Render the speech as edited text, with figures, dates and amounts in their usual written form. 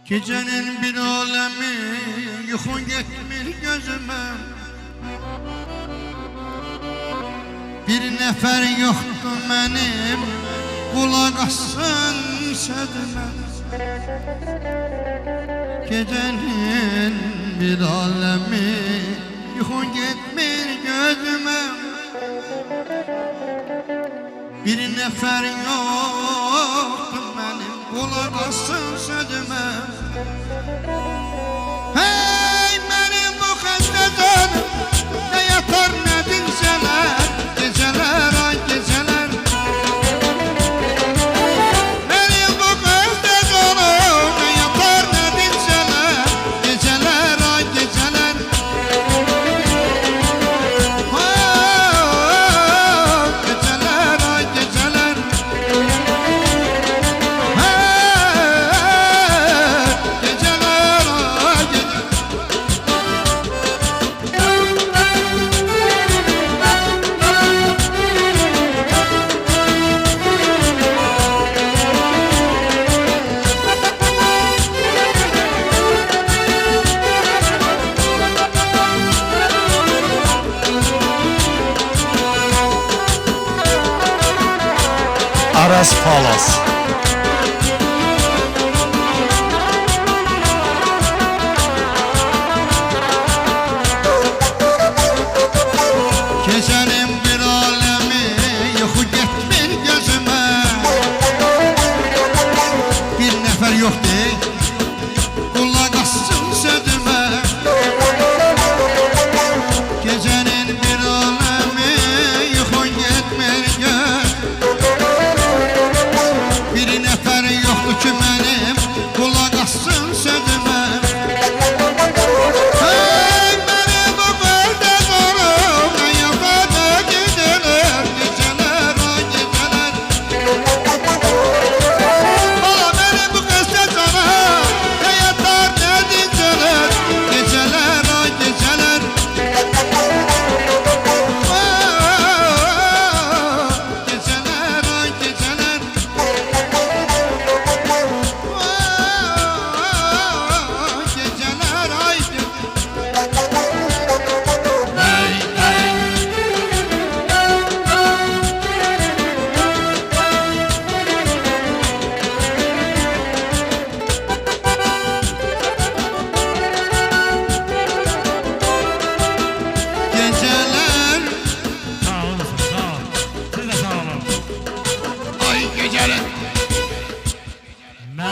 Gecenin bir alemi yuxun getmir gözüme. Bir nefer yoxdur mənim qulaq assın sözümə. Gecenin bir alemi yuxun getmir gözüme. Bir nefer yoxdur mənim qulaq assın sözümə. Hey mənim bu xəstə canım, nə yatar nə dincələr, gecələr ay gecələr. Mənim bu xəstə canım, nə yatar nə dincələr, gecələr ay gecələr. Gecələr ay gecələr. Aras Palas. Gecenin bir alemi yuxu getmir gözüme. Bir nefer yok değil, qulaq assın sözüme. Gecenin bir alemi yuxu getmir gözüme. Bir nefer yoktu ki mənim qulaq assın sözümə. Hey mənim bu qəldə qorum, nə yapada gecələr, gecələr ay gecələr. Bala mənim bu qəstə canım, nə yatar nə dincələr, gecələr ay gecələr. Gecələr ay gecələr. Geceler ay hey hey. Geceler Sağ olasın, sağ ol. Siz de sağ olun. ay geceler.